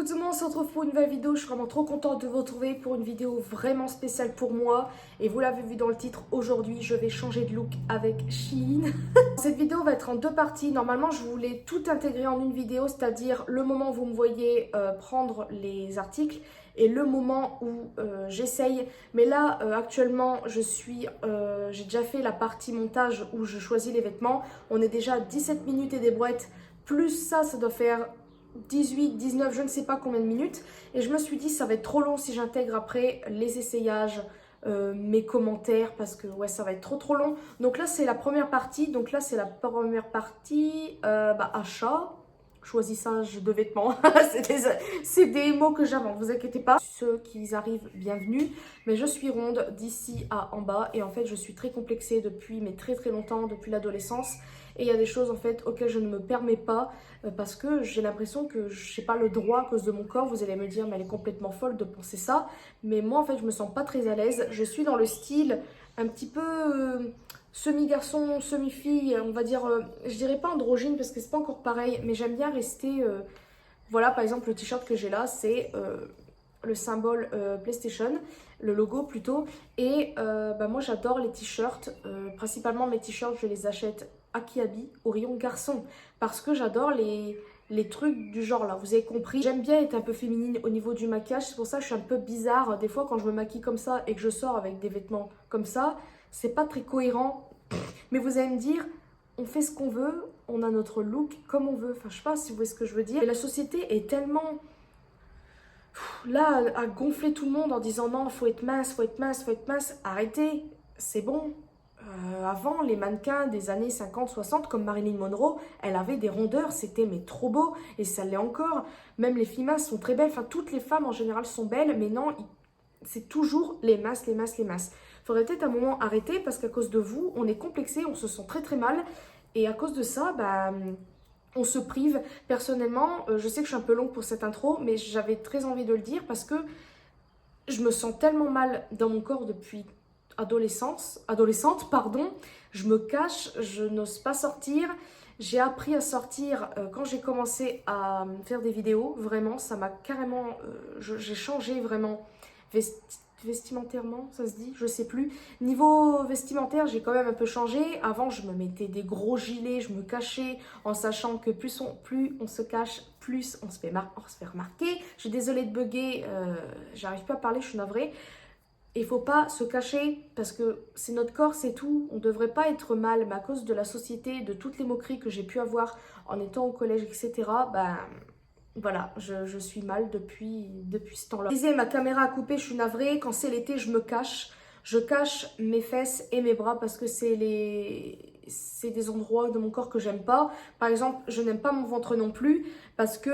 Coucou tout le monde, on se retrouve pour une nouvelle vidéo. Je suis vraiment trop contente de vous retrouver pour une vidéo vraiment spéciale pour moi. Et vous l'avez vu dans le titre, aujourd'hui je vais changer de look avec Shein. Cette vidéo va être en deux parties. Normalement je voulais tout intégrer en une vidéo, c'est-à-dire le moment où vous me voyez prendre les articles et le moment où j'essaye. Mais là actuellement j'ai déjà fait la partie montage où je choisis les vêtements. On est déjà à 17 minutes et des brouettes. Plus ça doit faire 18, 19, je ne sais pas combien de minutes. Et je me suis dit, ça va être trop long si j'intègre après les essayages, mes commentaires, parce que ouais, ça va être trop long. Donc là, c'est la première partie. Achat, choisissage de vêtements. C'est des mots que j'invente, vous inquiétez pas. Ceux qui arrivent, bienvenue. Mais je suis ronde d'ici à en bas. Et en fait, je suis très complexée depuis, mais très longtemps, depuis l'adolescence. Et il y a des choses en fait auxquelles je ne me permets pas parce que j'ai l'impression que je n'ai pas le droit à cause de mon corps. Vous allez me dire mais elle est complètement folle de penser ça. Mais moi en fait je me sens pas très à l'aise. Je suis dans le style un petit peu semi-garçon, semi-fille, on va dire, je dirais pas androgyne parce que c'est pas encore pareil. Mais j'aime bien rester, voilà par exemple le t-shirt que j'ai là c'est le symbole PlayStation, le logo plutôt. Et moi j'adore les t-shirts, principalement mes t-shirts je les achète à Kiabi, au rayon garçon, parce que j'adore les trucs du genre là, vous avez compris. J'aime bien être un peu féminine au niveau du maquillage, c'est pour ça que je suis un peu bizarre. Des fois quand je me maquille comme ça et que je sors avec des vêtements comme ça, c'est pas très cohérent. Mais vous allez me dire, on fait ce qu'on veut, on a notre look comme on veut. Enfin je sais pas si vous voyez ce que je veux dire. Et la société est tellement là à gonfler tout le monde en disant non, faut être mince, faut être mince, faut être mince. Arrêtez, c'est bon. Avant, les mannequins des années 50-60, comme Marilyn Monroe, elle avait des rondeurs, c'était mais trop beau, et ça l'est encore. Même les filles minces sont très belles, enfin toutes les femmes en général sont belles, mais non, c'est toujours les masses, les masses, les masses. Faudrait peut-être un moment arrêter, parce qu'à cause de vous, on est complexé, on se sent très mal, et à cause de ça, on se prive. Personnellement, je sais que je suis un peu longue pour cette intro, mais j'avais très envie de le dire, parce que je me sens tellement mal dans mon corps depuis adolescente, pardon. Je me cache, je n'ose pas sortir. J'ai appris à sortir quand j'ai commencé à faire des vidéos. Vraiment, ça m'a carrément... j'ai changé vraiment vestimentairement, ça se dit, je sais plus. Niveau vestimentaire, j'ai quand même un peu changé. Avant, je me mettais des gros gilets, je me cachais en sachant que plus on se cache, plus on se fait remarquer. Je suis désolée de bugger, j'arrive pas à parler, je suis navrée. Il faut pas se cacher parce que c'est notre corps, c'est tout. On devrait pas être mal, mais à cause de la société, de toutes les moqueries que j'ai pu avoir en étant au collège, etc., voilà, je suis mal depuis ce temps-là. Je disais, ma caméra a coupé, je suis navrée. Quand c'est l'été, je me cache. Je cache mes fesses et mes bras parce que c'est des endroits de mon corps que j'aime pas. Par exemple, je n'aime pas mon ventre non plus parce que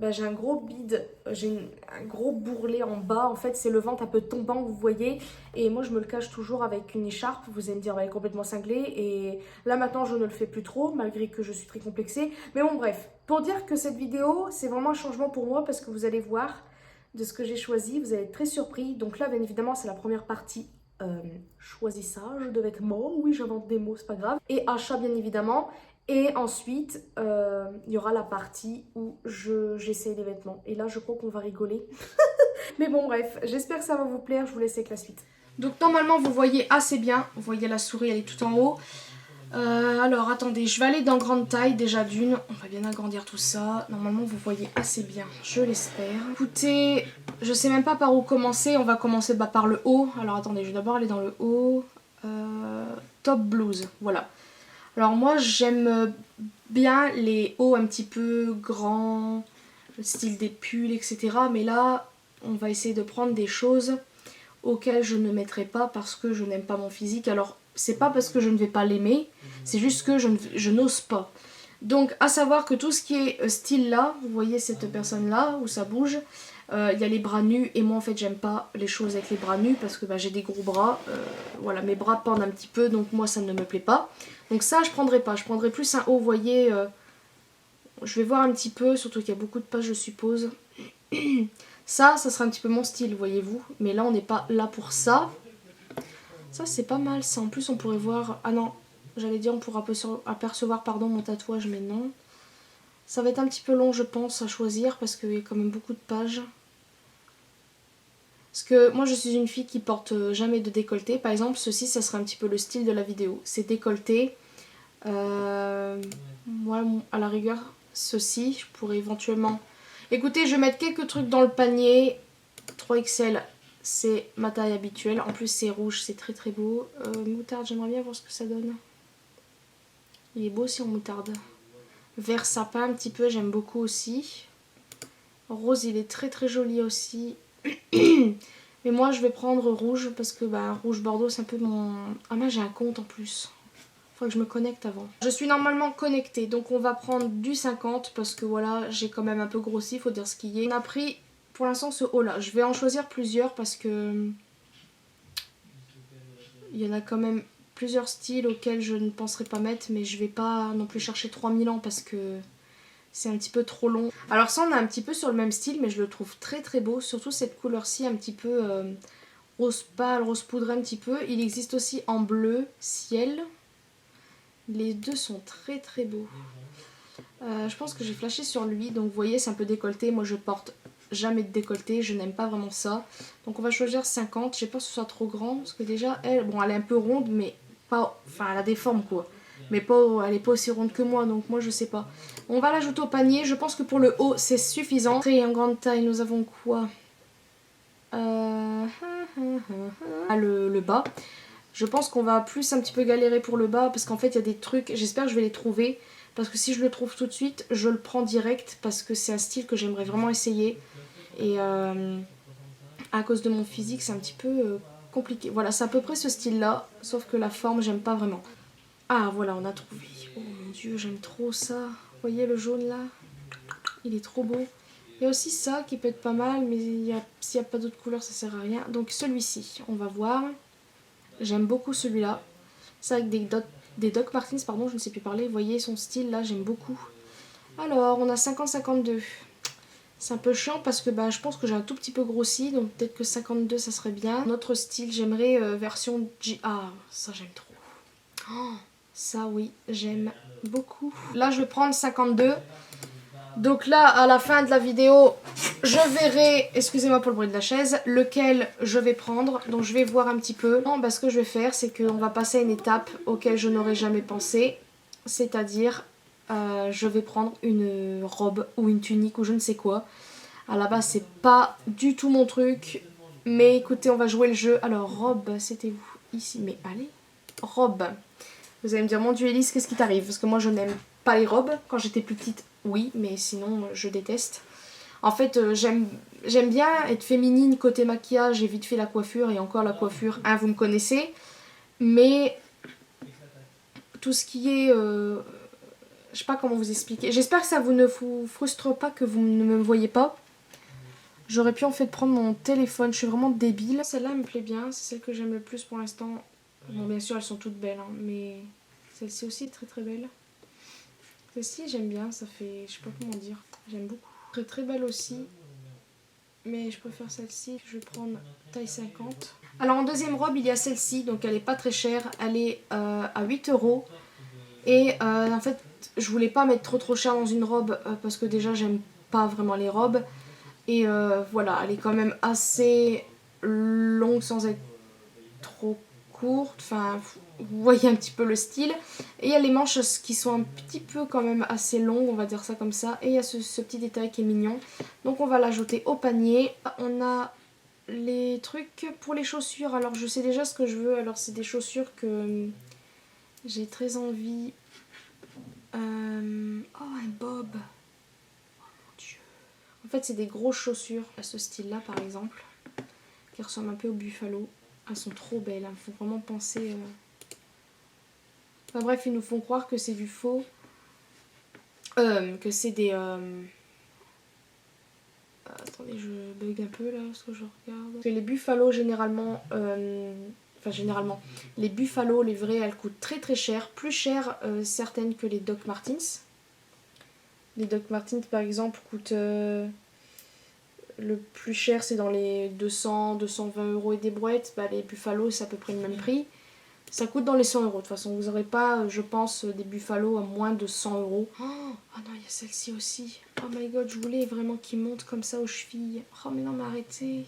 j'ai un gros bide, j'ai un gros bourrelet en bas. En fait, c'est le ventre un peu tombant, vous voyez. Et moi, je me le cache toujours avec une écharpe. Vous allez me dire, elle est complètement cinglée. Et là, maintenant, je ne le fais plus trop, malgré que je suis très complexée. Mais bon, bref. Pour dire que cette vidéo, c'est vraiment un changement pour moi parce que vous allez voir de ce que j'ai choisi, vous allez être très surpris. Donc là, bien évidemment, c'est la première partie choisissage de vêtements. Oui, j'invente des mots, c'est pas grave. Et achat, bien évidemment. Et ensuite, il y aura la partie où j'essaye les vêtements. Et là, je crois qu'on va rigoler. Mais bon, bref, j'espère que ça va vous plaire. Je vous laisse avec la suite. Donc normalement, vous voyez assez bien. Vous voyez la souris, elle est tout en haut. Alors attendez, je vais aller dans grande taille déjà d'une. On va bien agrandir tout ça. Normalement vous voyez assez bien, je l'espère. Écoutez, je sais même pas par où commencer. On va commencer par le haut. Alors attendez, je vais d'abord aller dans le haut. Top blouse, voilà. Alors moi j'aime bien les hauts un petit peu grands, le style des pulls, etc. Mais là, on va essayer de prendre des choses auxquelles je ne mettrai pas parce que je n'aime pas mon physique. Alors c'est pas parce que je ne vais pas l'aimer, c'est juste que je n'ose pas. Donc à savoir que tout ce qui est style là, vous voyez cette personne là où ça bouge, il y a les bras nus et moi en fait j'aime pas les choses avec les bras nus parce que j'ai des gros bras, voilà mes bras pendent un petit peu donc moi ça ne me plaît pas. Donc ça je prendrai pas, je prendrai plus un haut, vous voyez, je vais voir un petit peu, surtout qu'il y a beaucoup de pages je suppose. Ça sera un petit peu mon style, voyez-vous, mais là on n'est pas là pour ça. Ça c'est pas mal ça, en plus on pourrait voir, ah non, j'allais dire on pourra apercevoir pardon mon tatouage mais non. Ça va être un petit peu long, je pense, à choisir parce qu'il y a quand même beaucoup de pages. Parce que moi, je suis une fille qui porte jamais de décolleté. Par exemple, ceci, ça serait un petit peu le style de la vidéo. C'est décolleté. Moi, à la rigueur, ceci, je pourrais éventuellement... Écoutez, je vais mettre quelques trucs dans le panier. 3XL, c'est ma taille habituelle. En plus, c'est rouge, c'est très très beau. Moutarde, j'aimerais bien voir ce que ça donne. Il est beau aussi en moutarde. Vert sapin un petit peu, j'aime beaucoup aussi. Rose, il est très très joli aussi. Mais moi, je vais prendre rouge parce que bah, rouge bordeaux, c'est un peu mon... Ah, moi, j'ai un compte en plus. Faut que je me connecte avant. Je suis normalement connectée, donc on va prendre du 50 parce que voilà, j'ai quand même un peu grossi, faut dire ce qu'il y est. On a pris pour l'instant ce haut là. Je vais en choisir plusieurs parce que il y en a quand même plusieurs styles auxquels je ne penserais pas mettre, mais je vais pas non plus chercher 3000 ans parce que c'est un petit peu trop long. Alors ça, on a un petit peu sur le même style, mais je le trouve très très beau, surtout cette couleur-ci un petit peu rose pâle, rose poudré un petit peu. Il existe aussi en bleu ciel. Les deux sont très très beaux. Je pense que j'ai flashé sur lui. Donc vous voyez, c'est un peu décolleté. Moi, je porte jamais de décolleté. Je n'aime pas vraiment ça. Donc on va choisir 50. J'ai peur que ce soit trop grand. Parce que déjà, elle, bon, elle est un peu ronde, mais pas... Enfin, elle a des formes, quoi. Mais pas, elle est pas aussi ronde que moi. Donc moi, je sais pas. On va l'ajouter au panier. Je pense que pour le haut, c'est suffisant. Très en grande taille, nous avons quoi le bas. Je pense qu'on va plus un petit peu galérer pour le bas parce qu'en fait il y a des trucs, j'espère que je vais les trouver parce que si je le trouve tout de suite, je le prends direct parce que c'est un style que j'aimerais vraiment essayer et à cause de mon physique c'est un petit peu compliqué. Voilà, c'est à peu près ce style là, sauf que la forme j'aime pas vraiment. Ah voilà, on a trouvé. Oh mon dieu, j'aime trop ça. Vous voyez le jaune là? Il est trop beau. Il y a aussi ça qui peut être pas mal, mais s'il n'y a pas d'autres couleurs ça sert à rien. Donc celui-ci, on va voir. J'aime beaucoup celui-là. C'est avec des Doc Martens, pardon, je ne sais plus parler. Vous voyez son style là, j'aime beaucoup. Alors, on a 50-52. C'est un peu chiant parce que bah, je pense que j'ai un tout petit peu grossi, donc peut-être que 52 ça serait bien. Notre style, j'aimerais version G. Ah, ça j'aime trop. Oh, ça oui, j'aime beaucoup. Là, je vais prendre 52. Donc là, à la fin de la vidéo, je verrai, excusez-moi pour le bruit de la chaise, lequel je vais prendre. Donc je vais voir un petit peu. Non, bah, ce que je vais faire, c'est qu'on va passer à une étape auquel je n'aurais jamais pensé. C'est-à-dire, je vais prendre une robe ou une tunique ou je ne sais quoi. À la base, c'est pas du tout mon truc. Mais écoutez, on va jouer le jeu. Alors, robe, c'était où? Ici, mais allez. Robe. Vous allez me dire, mon Dieu Elise, qu'est-ce qui t'arrive? Parce que moi, je n'aime pas les robes. Quand j'étais plus petite, oui, mais sinon, je déteste. En fait, j'aime bien être féminine côté maquillage et vite fait la coiffure. Et encore la coiffure, hein, vous me connaissez. Mais tout ce qui est... je sais pas comment vous expliquer. J'espère que ça vous ne vous frustre pas que vous ne me voyez pas. J'aurais pu en fait prendre mon téléphone. Je suis vraiment débile. Celle-là me plaît bien. C'est celle que j'aime le plus pour l'instant. Bon, bien sûr, elles sont toutes belles, hein, mais celle-ci aussi est très très belle. Celle-ci, j'aime bien, ça fait... je sais pas comment dire. J'aime beaucoup. Très très belle aussi. Mais je préfère celle-ci. Je vais prendre taille 50. Alors en deuxième robe, il y a celle-ci. Donc elle est pas très chère. Elle est à 8 €. Et en fait, je voulais pas mettre trop cher dans une robe. Parce que déjà, j'aime pas vraiment les robes. Et voilà, elle est quand même assez longue sans être trop courte. Enfin, vous voyez un petit peu le style. Et il y a les manches qui sont un petit peu quand même assez longues, on va dire ça comme ça. Et il y a ce petit détail qui est mignon. Donc on va l'ajouter au panier. On a les trucs pour les chaussures. Alors je sais déjà ce que je veux. Alors c'est des chaussures que j'ai très envie. Oh, un bob. En fait, c'est des grosses chaussures à ce style-là, par exemple, qui ressemblent un peu au buffalo. Elles sont trop belles, il faut vraiment penser... Enfin bref, ils nous font croire que c'est du faux. Que c'est des... Attendez, je bug un peu là, parce que je regarde. Parce que les buffalo, généralement... Enfin, généralement, les buffalo, les vrais, elles coûtent très très cher. Plus cher, certaines que les Doc Martens. Les Doc Martens, par exemple, coûtent... le plus cher, c'est dans les 200-220 € et des brouettes. Bah, les Buffalo, c'est à peu près le même prix. Ça coûte dans les 100 euros. De toute façon, vous n'aurez pas, je pense, des Buffalo à moins de 100 euros. Oh non, il y a celle-ci aussi. Oh my god, je voulais vraiment qu'ils montent comme ça aux chevilles. Oh mais non, mais arrêtez.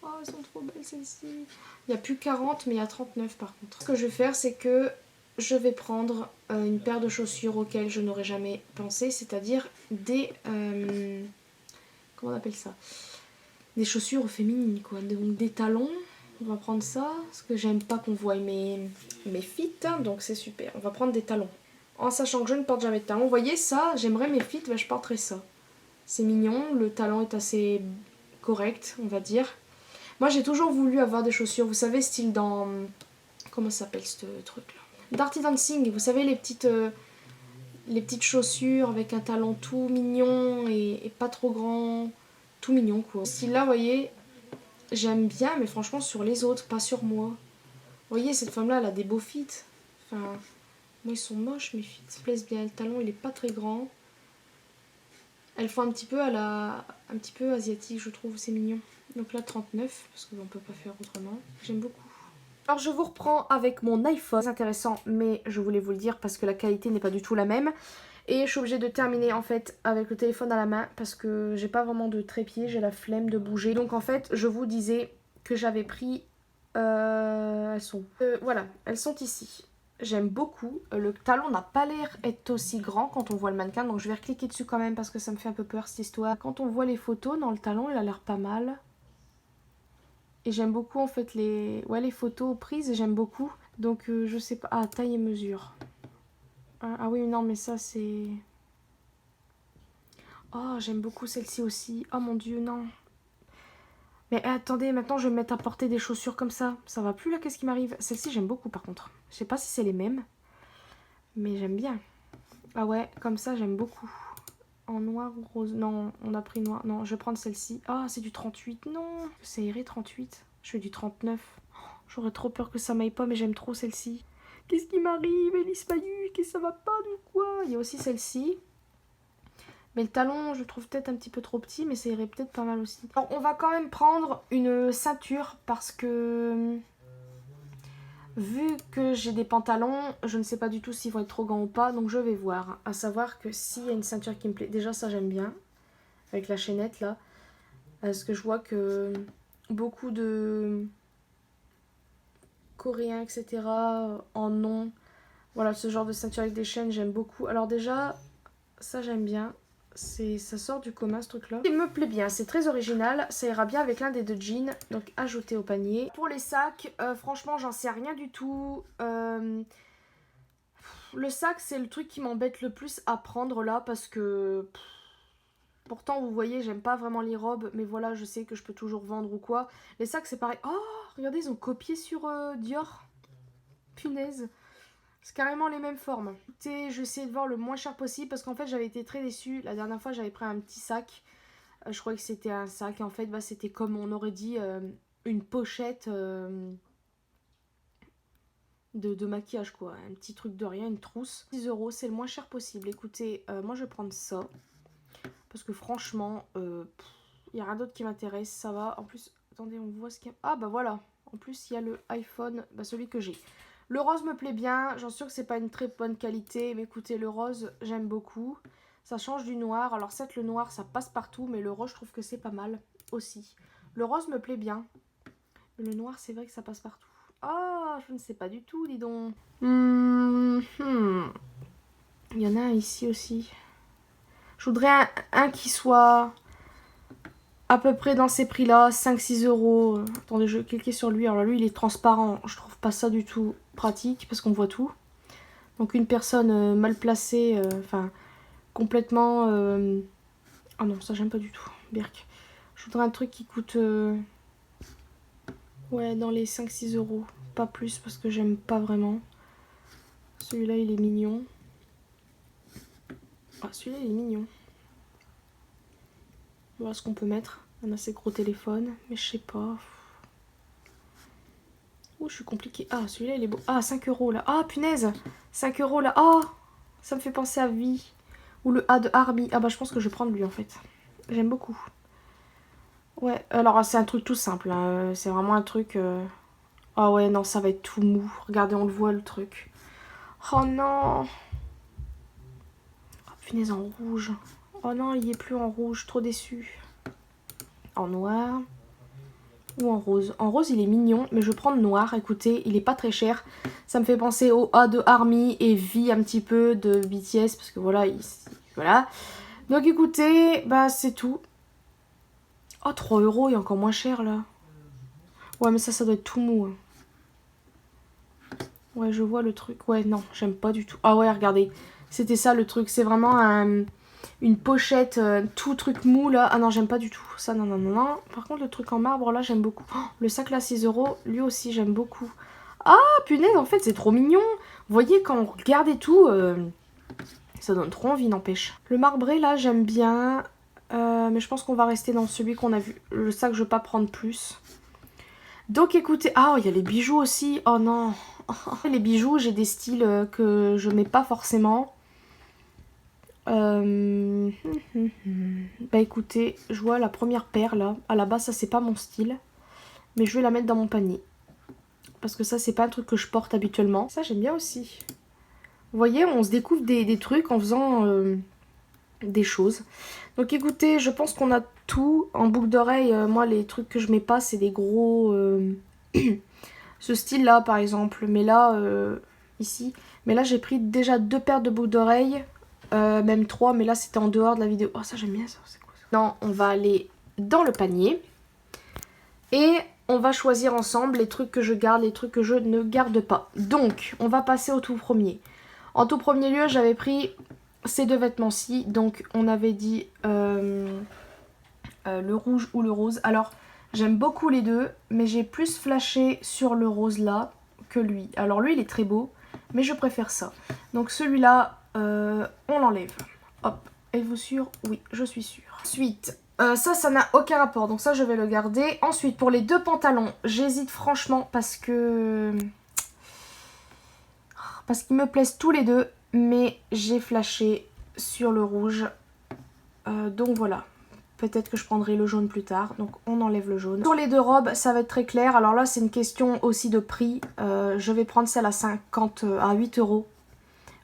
Oh, elles sont trop belles celles-ci. Il n'y a plus 40, mais il y a 39 par contre. Ce que je vais faire, c'est que je vais prendre une paire de chaussures auxquelles je n'aurais jamais pensé, c'est-à-dire des... comment on appelle ça? Des chaussures féminines, quoi. Donc des talons. On va prendre ça, parce que j'aime pas qu'on voie mes feet, hein, donc c'est super. On va prendre des talons. En sachant que je ne porte jamais de talons. Vous voyez ça, j'aimerais mes feet, bah, je porterais ça. C'est mignon, le talon est assez correct, on va dire. Moi j'ai toujours voulu avoir des chaussures, vous savez, style dans... Comment ça s'appelle ce truc-là? Dirty Dancing, vous savez, les petites chaussures avec un talon tout mignon et pas trop grand. Tout mignon, quoi. Ce style-là, vous voyez... J'aime bien, mais franchement sur les autres, pas sur moi. Vous voyez, cette femme-là, elle a des beaux fits. Enfin, moi, ils sont moches, mes fits. Ils me plaisent bien. Le talon, il est pas très grand. Elles font un petit peu un petit peu asiatique, je trouve. C'est mignon. Donc là, 39, parce qu'on peut pas faire autrement. J'aime beaucoup. Alors, je vous reprends avec mon iPhone. C'est intéressant, mais je voulais vous le dire parce que la qualité n'est pas du tout la même. Et je suis obligée de terminer en fait avec le téléphone à la main parce que j'ai pas vraiment de trépied, j'ai la flemme de bouger. Donc en fait, je vous disais que j'avais pris... elles sont... voilà, elles sont ici. J'aime beaucoup. Le talon n'a pas l'air être aussi grand quand on voit le mannequin. Donc je vais recliquer dessus quand même parce que ça me fait un peu peur cette histoire. Quand on voit les photos, dans le talon, il a l'air pas mal. Et j'aime beaucoup en fait les photos prises, j'aime beaucoup. Donc je sais pas... Ah, taille et mesure. Ah oui, non, mais ça, c'est... Oh, j'aime beaucoup celle-ci aussi. Oh mon dieu, non. Mais attendez, maintenant, je vais me mettre à porter des chaussures comme ça. Ça va plus, là, qu'est-ce qui m'arrive? Celle-ci, j'aime beaucoup, par contre. Je sais pas si c'est les mêmes. Mais j'aime bien. Ah ouais, comme ça, j'aime beaucoup. En noir ou rose? Non, on a pris noir. Non, je vais prendre celle-ci. Ah, c'est du 38. Non, c'est erré 38. Je fais du 39. J'aurais trop peur que ça m'aille pas, mais j'aime trop celle-ci. Qu'est-ce qui m'arrive, Elise Payu? Qu'est-ce que ça va pas, du quoi? Il y a aussi celle-ci. Mais le talon, je trouve peut-être un petit peu trop petit, mais ça irait peut-être pas mal aussi. Alors, on va quand même prendre une ceinture parce que... Vu que j'ai des pantalons, je ne sais pas du tout s'ils vont être trop grands ou pas, donc je vais voir. À savoir que s'il y a une ceinture qui me plaît... Déjà, ça, j'aime bien. Avec la chaînette, là. Parce que je vois que beaucoup de... Coréens, etc. en ont. Voilà, ce genre de ceinture avec des chaînes, j'aime beaucoup. Alors déjà, ça, j'aime bien. Ça sort du commun ce truc là. Il me plaît bien, c'est très original. Ça ira bien avec l'un des deux jeans. Donc ajouter au panier. Pour les sacs, franchement j'en sais rien du tout. Le sac c'est le truc qui m'embête le plus à prendre là. Parce que pourtant vous voyez j'aime pas vraiment les robes. Mais voilà je sais que je peux toujours vendre ou quoi. Les sacs c'est pareil. Oh regardez ils ont copié sur Dior. Punaise. C'est carrément les mêmes formes. Écoutez, je vais essayer de voir le moins cher possible parce qu'en fait j'avais été très déçue. La dernière fois j'avais pris un petit sac. Je croyais que c'était un sac et en fait bah, c'était comme on aurait dit une pochette de maquillage quoi. Un petit truc de rien, une trousse. 10 euros, c'est le moins cher possible. Écoutez, moi je vais prendre ça. Parce que franchement, il n'y a rien d'autre qui m'intéresse. Ça va. En plus, attendez, on voit ce qu'il y a. Ah bah voilà. En plus il y a le iPhone, bah, celui que j'ai. Le rose me plaît bien, j'en suis sûre que c'est pas une très bonne qualité, mais écoutez, le rose, j'aime beaucoup. Ça change du noir, alors certes le noir ça passe partout, mais le rose je trouve que c'est pas mal aussi. Le rose me plaît bien, mais le noir c'est vrai que ça passe partout. Ah, je ne sais pas du tout, dis donc. Il y en a un ici aussi. Je voudrais un qui soit à peu près dans ces prix-là, 5-6 euros. Attendez, je vais cliquer sur lui. Alors lui, il est transparent. Je trouve pas ça du tout pratique parce qu'on voit tout. Donc une personne mal placée, enfin complètement... Ah non, ça j'aime pas du tout. Birk. Je voudrais un truc qui coûte... Ouais, dans les 5-6 euros. Pas plus parce que j'aime pas vraiment. Celui-là, il est mignon. Ah, celui-là, il est mignon. Voilà ce qu'on peut mettre. On a ces gros téléphones, mais je sais pas. Oh, je suis compliquée. Ah, celui-là, il est beau. Ah, 5 euros là. Ah, punaise. 5 euros là. Ah, ça me fait penser à Vie. Ou le A de Arby. Ah, bah, je pense que je vais prendre lui en fait. J'aime beaucoup. Ouais, alors c'est un truc tout simple. Hein. C'est vraiment un truc Ah ouais, non, ça va être tout mou. Regardez, on le voit, le truc. Oh non. Oh, punaise, en rouge. Oh non, il est plus en rouge, trop déçu. En noir. Ou en rose. En rose, il est mignon, mais je prends le noir. Écoutez, il est pas très cher. Ça me fait penser au A de ARMY et V un petit peu de BTS, parce que voilà, voilà. Donc écoutez, bah c'est tout. Oh, 3 €, il est encore moins cher là. Ouais, mais ça doit être tout mou. Hein. Ouais, je vois le truc. Ouais, non, j'aime pas du tout. Ah ouais, regardez. C'était ça le truc. C'est vraiment une pochette, tout truc mou là. Ah non, j'aime pas du tout. Ça, non, non, non, non. Par contre, le truc en marbre là, j'aime beaucoup. Oh, le sac là, 6 €. Lui aussi, j'aime beaucoup. Ah, punaise, en fait, c'est trop mignon. Vous voyez, quand on regarde et tout, ça donne trop envie, n'empêche. Le marbré là, j'aime bien. Mais je pense qu'on va rester dans celui qu'on a vu. Le sac, je veux pas prendre plus. Donc écoutez, ah il y a les bijoux aussi, oh non, les bijoux j'ai des styles que je mets pas forcément. Bah écoutez, je vois la première paire là, à la base ça c'est pas mon style, mais je vais la mettre dans mon panier. Parce que ça c'est pas un truc que je porte habituellement, ça j'aime bien aussi. Vous voyez, on se découvre des trucs en faisant des choses. Donc écoutez, je pense qu'on a tout. En boucle d'oreille, moi les trucs que je mets pas c'est des gros... ce style là par exemple, mais là ici, mais là j'ai pris déjà 2 paires de boucles d'oreilles, même 3, mais là c'était en dehors de la vidéo. Oh ça j'aime bien ça, c'est quoi ça? Non, on va aller dans le panier et on va choisir ensemble les trucs que je garde, les trucs que je ne garde pas. Donc on va passer au tout premier. En tout premier lieu j'avais pris ces 2 vêtements-ci, donc on avait dit le rouge ou le rose. Alors j'aime beaucoup les deux, mais j'ai plus flashé sur le rose là que lui. Alors lui il est très beau, mais je préfère ça. Donc celui-là, on l'enlève. Hop, êtes-vous sûr? Oui, je suis sûre. Ensuite, ça n'a aucun rapport, donc ça je vais le garder. Ensuite, pour les 2 pantalons, j'hésite franchement parce que... Parce qu'ils me plaisent tous les deux, mais j'ai flashé sur le rouge. Donc voilà. Peut-être que je prendrai le jaune plus tard, donc on enlève le jaune. Sur les 2 robes, ça va être très clair. Alors là, c'est une question aussi de prix. Je vais prendre celle à 8 €.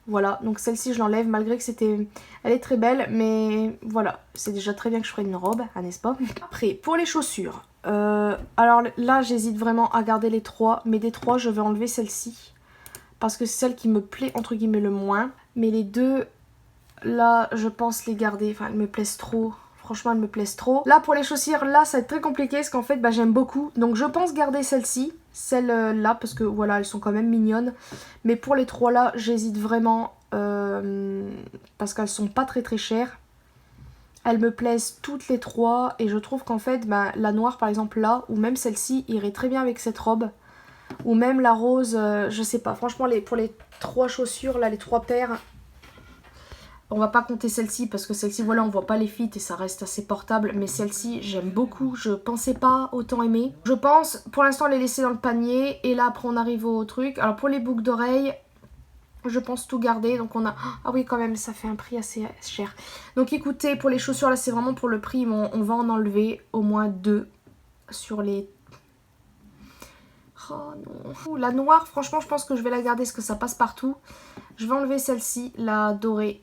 Voilà, donc celle-ci, je l'enlève malgré que c'était... Elle est très belle, mais voilà. C'est déjà très bien que je prenne une robe, hein, n'est-ce pas? Après, pour les chaussures. Alors là, j'hésite vraiment à garder les 3. Mais des 3, je vais enlever celle-ci. Parce que c'est celle qui me plaît, entre guillemets, le moins. Mais les 2, là, je pense les garder. Enfin, elles me plaisent trop. Franchement, elles me plaisent trop. Là, pour les chaussures, là, ça va être très compliqué parce qu'en fait, bah, j'aime beaucoup. Donc, je pense garder celle-ci, celle-là, parce que voilà, elles sont quand même mignonnes. Mais pour les 3 là, j'hésite vraiment parce qu'elles sont pas très très chères. Elles me plaisent toutes les 3 et je trouve qu'en fait, bah, la noire par exemple là, ou même celle-ci, irait très bien avec cette robe. Ou même la rose, je sais pas. Franchement, pour les 3 chaussures, là, les 3 paires... On va pas compter celle-ci parce que celle-ci, voilà, on voit pas les fits et ça reste assez portable. Mais celle-ci, j'aime beaucoup. Je pensais pas autant aimer. Je pense, pour l'instant, les laisser dans le panier. Et là, après, on arrive au truc. Alors, pour les boucles d'oreilles, je pense tout garder. Donc, on a... Ah oui, quand même, ça fait un prix assez cher. Donc, écoutez, pour les chaussures, là, c'est vraiment pour le prix. Mais on va en enlever au moins 2 sur les... Oh non. La noire, franchement, je pense que je vais la garder parce que ça passe partout. Je vais enlever celle-ci, la dorée.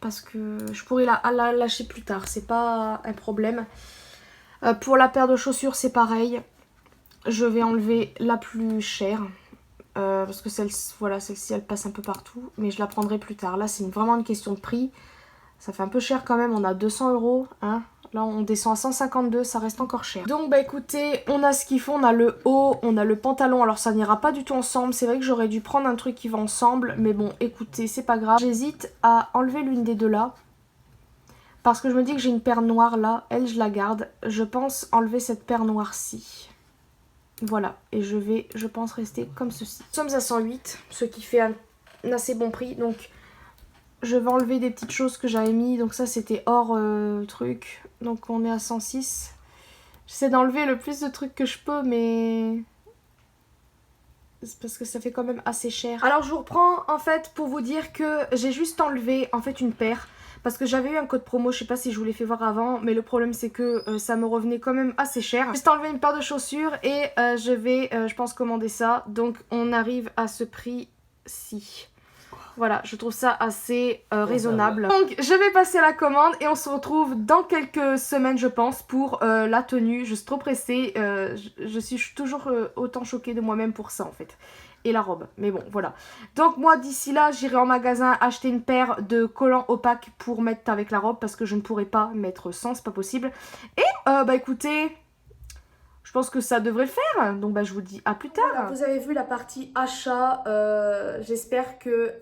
Parce que je pourrais la lâcher plus tard, c'est pas un problème. Pour la paire de chaussures, c'est pareil. Je vais enlever la plus chère. Parce que celle-ci, elle passe un peu partout. Mais je la prendrai plus tard. Là, c'est vraiment une question de prix. Ça fait un peu cher quand même, on a 200 €. Hein. Là, on descend à 152, ça reste encore cher. Donc, bah écoutez, on a ce qu'il faut. On a le haut, on a le pantalon. Alors, ça n'ira pas du tout ensemble. C'est vrai que j'aurais dû prendre un truc qui va ensemble. Mais bon, écoutez, c'est pas grave. J'hésite à enlever l'une des 2 là. Parce que je me dis que j'ai une paire noire là. Elle, je la garde. Je pense enlever cette paire noire-ci. Voilà. Et je vais, je pense, rester comme ceci. Nous sommes à 108, ce qui fait un assez bon prix. Donc... Je vais enlever des petites choses que j'avais mis. Donc ça, c'était hors truc. Donc on est à 106. J'essaie d'enlever le plus de trucs que je peux, mais... c'est parce que ça fait quand même assez cher. Alors je vous reprends en fait pour vous dire que j'ai juste enlevé en fait une paire. parce que j'avais eu un code promo, je sais pas si je vous l'ai fait voir avant, mais le problème c'est que ça me revenait quand même assez cher. Juste enlever une paire de chaussures et je vais, je pense, commander ça. Donc on arrive à ce prix-ci. Voilà, je trouve ça assez raisonnable. Donc je vais passer à la commande et on se retrouve dans quelques semaines je pense pour la tenue. Je suis trop pressée, je suis toujours autant choquée de moi-même pour ça en fait. Et la robe, mais bon voilà. Donc moi d'ici là j'irai en magasin acheter une paire de collants opaques pour mettre avec la robe parce que je ne pourrai pas mettre sans, c'est pas possible. Et bah écoutez... Je pense que ça devrait le faire, donc bah, je vous dis à plus tard. Voilà, vous avez vu la partie achat, j'espère que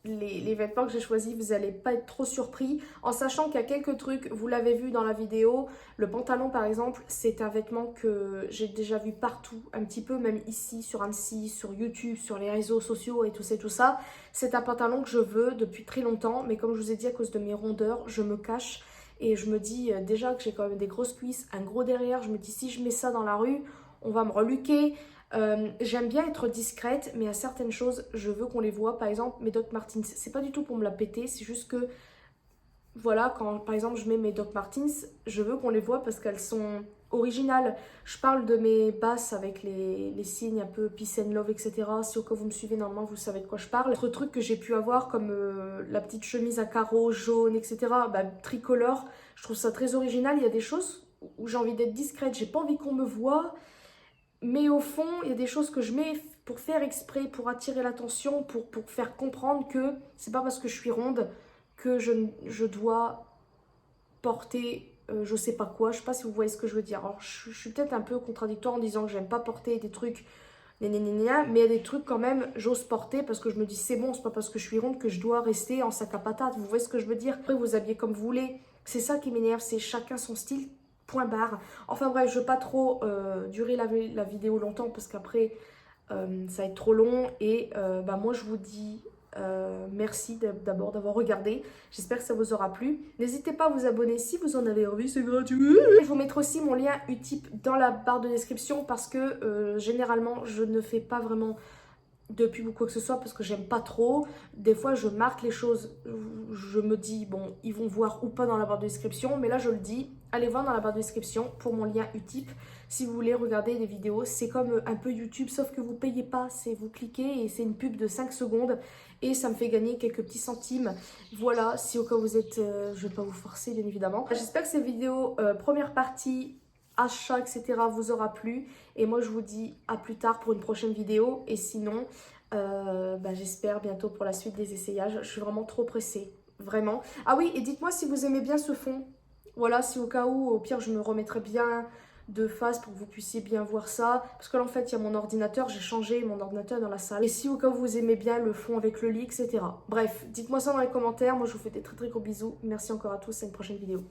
les vêtements que j'ai choisis, vous n'allez pas être trop surpris, en sachant qu'il y a quelques trucs, vous l'avez vu dans la vidéo, le pantalon par exemple, c'est un vêtement que j'ai déjà vu partout, un petit peu même ici, sur Annecy, sur YouTube, sur les réseaux sociaux et tout ça. C'est un pantalon que je veux depuis très longtemps, mais comme je vous ai dit, à cause de mes rondeurs, je me cache. Et je me dis déjà que j'ai quand même des grosses cuisses, un gros derrière, je me dis si je mets ça dans la rue, on va me reluquer. J'aime bien être discrète, mais à certaines choses, je veux qu'on les voit. Par exemple, mes Doc Martens, c'est pas du tout pour me la péter, c'est juste que, voilà, quand par exemple je mets mes Doc Martens, je veux qu'on les voit parce qu'elles sont originales. Je parle de mes basses avec les signes un peu peace and love, etc. Si au cas où vous me suivez, normalement, vous savez de quoi je parle. Autre truc que j'ai pu avoir, comme la petite chemise à carreaux jaune, etc., bah, tricolore, je trouve ça très original. Il y a des choses où j'ai envie d'être discrète, j'ai pas envie qu'on me voit. Mais au fond, il y a des choses que je mets pour faire exprès, pour attirer l'attention, pour faire comprendre que c'est pas parce que je suis ronde que je dois porter je sais pas quoi. Je sais pas si vous voyez ce que je veux dire. Alors, je suis peut-être un peu contradictoire en disant que j'aime pas porter des trucs mais il y a des trucs quand même, j'ose porter parce que je me dis c'est bon, c'est pas parce que je suis ronde que je dois rester en sac à patates. Vous voyez ce que je veux dire? Après, vous habillez comme vous voulez. C'est ça qui m'énerve, c'est chacun son style. Point barre. Enfin bref, je veux pas trop durer la vidéo longtemps parce qu'après ça va être trop long. Et bah, moi je vous dis merci d'abord d'avoir regardé. J'espère que ça vous aura plu. N'hésitez pas à vous abonner si vous en avez envie, c'est gratuit. Je vous mettrai aussi mon lien Utip dans la barre de description parce que généralement je ne fais pas vraiment de pub ou quoi que ce soit parce que j'aime pas trop. Des fois je marque les choses, je me dis bon ils vont voir ou pas dans la barre de description, mais là je le dis, allez voir dans la barre de description pour mon lien Utip si vous voulez regarder des vidéos. C'est comme un peu YouTube sauf que vous payez pas, c'est vous cliquez et c'est une pub de 5 secondes et ça me fait gagner quelques petits centimes. Voilà, si au cas où vous êtes, je vais pas vous forcer bien évidemment. J'espère que cette vidéo première partie achat, etc. vous aura plu. Et moi, je vous dis à plus tard pour une prochaine vidéo. Et sinon, bah, j'espère bientôt pour la suite des essayages. Je suis vraiment trop pressée. Vraiment. Ah oui, et dites-moi si vous aimez bien ce fond. Voilà, si au cas où, au pire, je me remettrai bien de face pour que vous puissiez bien voir ça. Parce que là, en fait, il y a mon ordinateur. J'ai changé mon ordinateur dans la salle. Et si au cas où vous aimez bien le fond avec le lit, etc. Bref, dites-moi ça dans les commentaires. Moi, je vous fais des très très gros bisous. Merci encore à tous. À une prochaine vidéo.